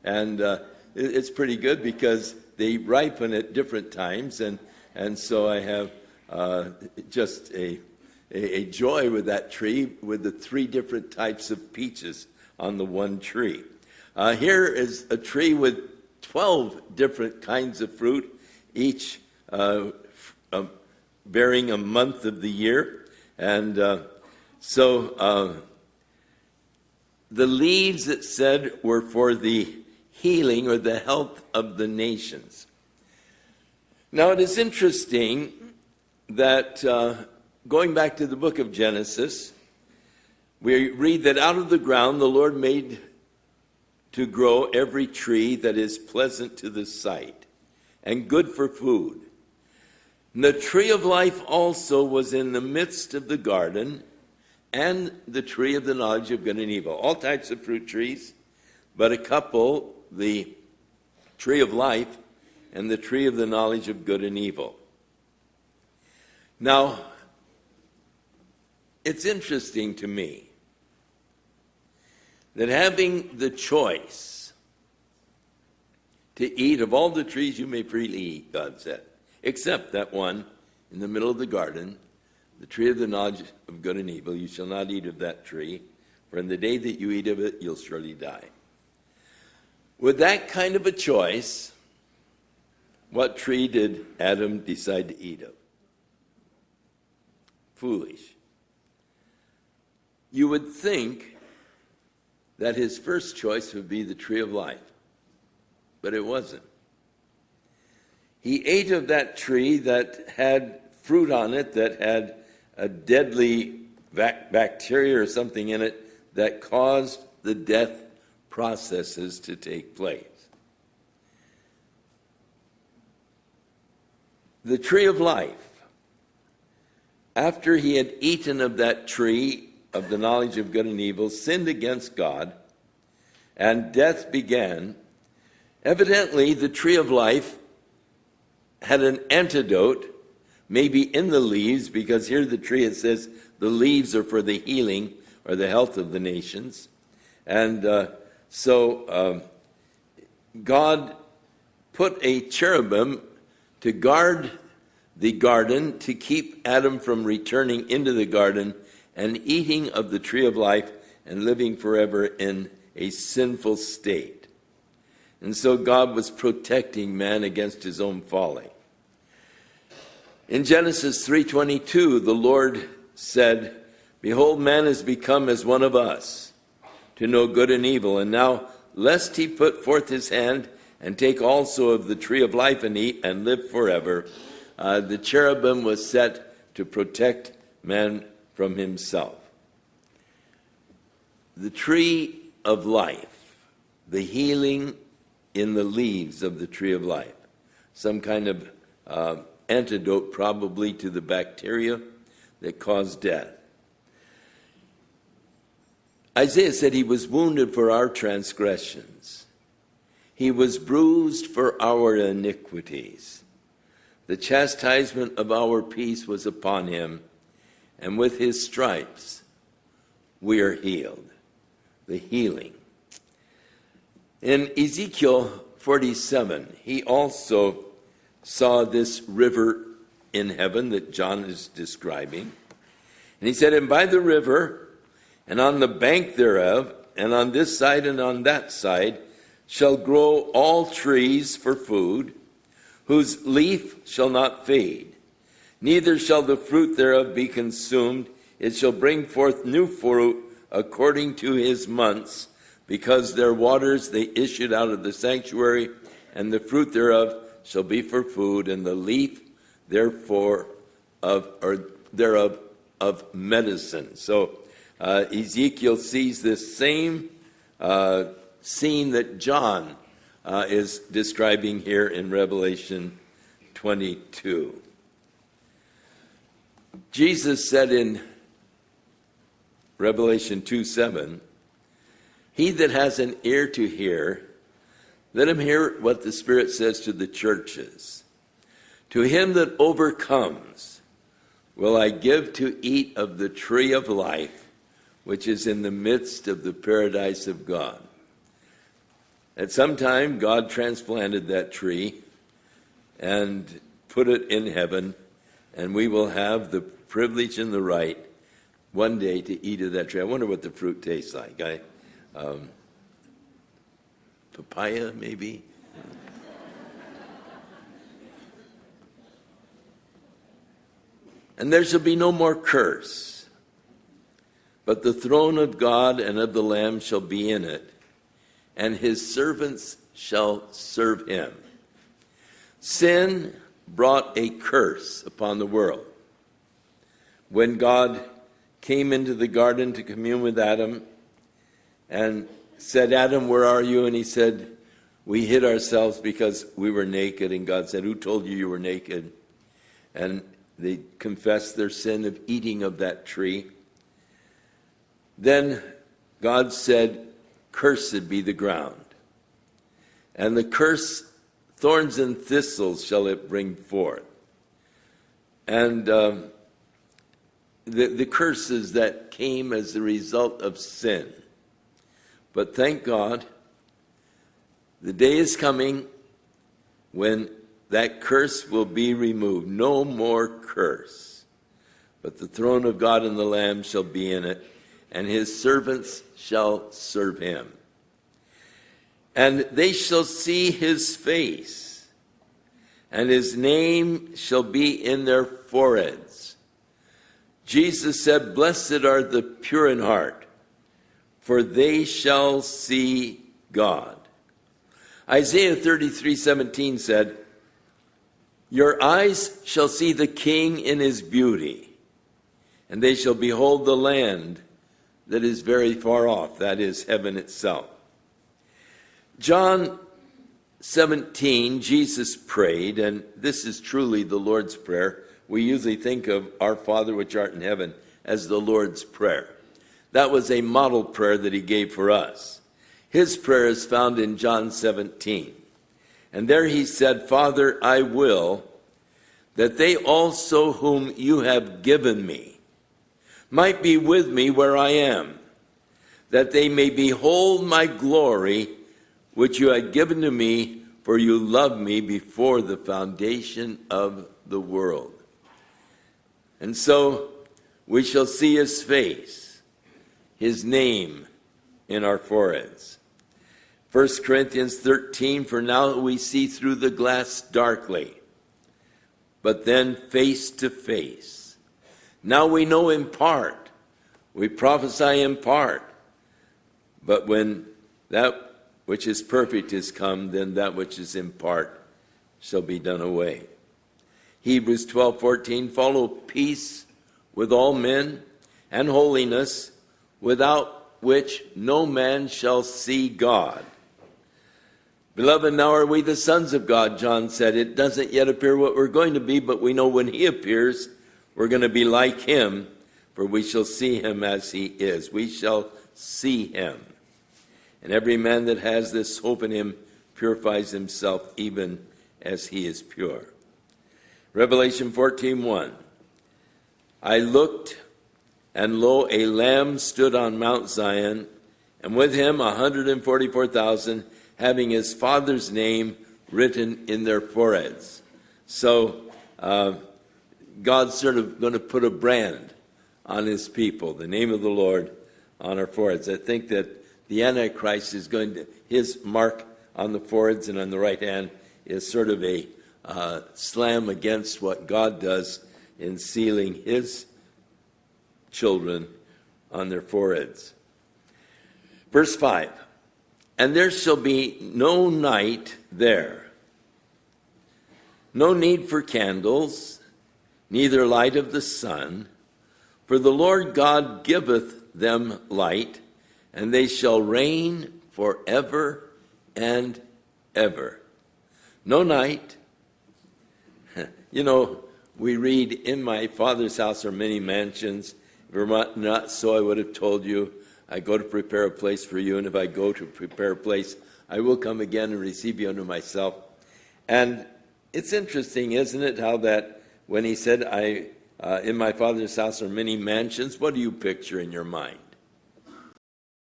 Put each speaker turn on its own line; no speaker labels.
And it's pretty good because they ripen at different times, and so I have just a joy with that tree with the 3 different types of peaches on the one tree. Here is a tree with 12 different kinds of fruit, each bearing a month of the year. And so the leaves, it said, were for the healing or the health of the nations. Now, it is interesting that going back to the book of Genesis, we read that out of the ground the Lord made to grow every tree that is pleasant to the sight and good for food. And the tree of life also was in the midst of the garden, and the tree of the knowledge of good and evil. All types of fruit trees, but a couple, the tree of life and the tree of the knowledge of good and evil. Now, it's interesting to me that having the choice to eat of all the trees you may freely eat, God said, except that one in the middle of the garden, the tree of the knowledge of good and evil, you shall not eat of that tree, for in the day that you eat of it, you'll surely die. With that kind of a choice, what tree did Adam decide to eat of? Foolish. You would think that his first choice would be the tree of life, but it wasn't. He ate of that tree that had fruit on it that had a deadly bacteria or something in it that caused the death processes to take place. The tree of life, after he had eaten of that tree of the knowledge of good and evil, sinned against God, and death began. Evidently, the tree of life had an antidote, maybe in the leaves, because here the tree, it says the leaves are for the healing or the health of the nations. And so God put a cherubim to guard the garden, to keep Adam from returning into the garden and eating of the tree of life and living forever in a sinful state. And so God was protecting man against his own folly. In Genesis 3:22, the Lord said, "Behold, man has become as one of us, to know good and evil. And now, lest he put forth his hand and take also of the tree of life and eat and live forever," the cherubim was set to protect man from himself. The tree of life, the healing in the leaves of the tree of life, some kind of antidote probably to the bacteria that caused death. Isaiah said he was wounded for our transgressions. He was bruised for our iniquities. The chastisement of our peace was upon him, and with his stripes we are healed. The healing. In Ezekiel 47, he also saw this river in heaven that John is describing. And he said, "And by the river, and on the bank thereof, and on this side and on that side, shall grow all trees for food, whose leaf shall not fade, neither shall the fruit thereof be consumed. It shall bring forth new fruit according to his months, because their waters they issued out of the sanctuary, and the fruit thereof shall be for food, and the leaf thereof of medicine." So Ezekiel sees this same scene that John is describing here in Revelation 22. Jesus said in Revelation 2:7, "He that has an ear to hear, let him hear what the Spirit says to the churches. To him that overcomes will I give to eat of the tree of life, which is in the midst of the paradise of God." At some time, God transplanted that tree and put it in heaven, and we will have the privilege and the right one day to eat of that tree. I wonder what the fruit tastes like. Papaya, maybe? And there shall be no more curse, but the throne of God and of the Lamb shall be in it, and his servants shall serve him. Sin brought a curse upon the world. When God came into the garden to commune with Adam and said, Adam, where are you? And he said, we hid ourselves because we were naked. And God said, who told you you were naked? And they confessed their sin of eating of that tree. Then God said, cursed be the ground, and the curse, thorns and thistles shall it bring forth. And the curses that came as the result of sin. But thank God, the day is coming when that curse will be removed. No more curse. But the throne of God and the Lamb shall be in it, and his servants shall serve him. And they shall see his face, and his name shall be in their foreheads. Jesus said, blessed are the pure in heart, for they shall see God. Isaiah 33:17 said, your eyes shall see the King in his beauty, and they shall behold the land that is very far off, that is heaven itself. John 17, Jesus prayed, and this is truly the Lord's Prayer. We usually think of our Father which art in heaven as the Lord's Prayer. That was a model prayer that he gave for us. His prayer is found in John 17. And there he said, Father, I will that they also whom you have given me might be with me where I am, that they may behold my glory, which you had given to me, for you loved me before the foundation of the world. And so we shall see his face, his name in our foreheads. 1 Corinthians 13, for now we see through the glass darkly, but then face to face. Now we know in part, we prophesy in part, but when that which is perfect is come, then that which is in part shall be done away. Hebrews 12:14, follow peace with all men and holiness, without which no man shall see God. Beloved, now are we the sons of God, John said. It doesn't yet appear what we're going to be, but we know when he appears, we're going to be like him, for we shall see him as he is. We shall see him. And every man that has this hope in him purifies himself even as he is pure. Revelation 14:1. I looked, and lo, a lamb stood on Mount Zion, and with him 144,000, having his Father's name written in their foreheads. So God's sort of going to put a brand on his people, the name of the Lord on our foreheads. I think that the Antichrist is going to, his mark on the foreheads and on the right hand is sort of a slam against what God does in sealing his children on their foreheads. Verse 5, and there shall be no night there, no need for candles, neither light of the sun, for the Lord God giveth them light, and they shall reign forever and ever. No night. You know, we read, in my Father's house are many mansions. If it were not so, I would have told you, I go to prepare a place for you, and if I go to prepare a place, I will come again and receive you unto myself. And it's interesting, isn't it, how that when he said, in my Father's house are many mansions, what do you picture in your mind?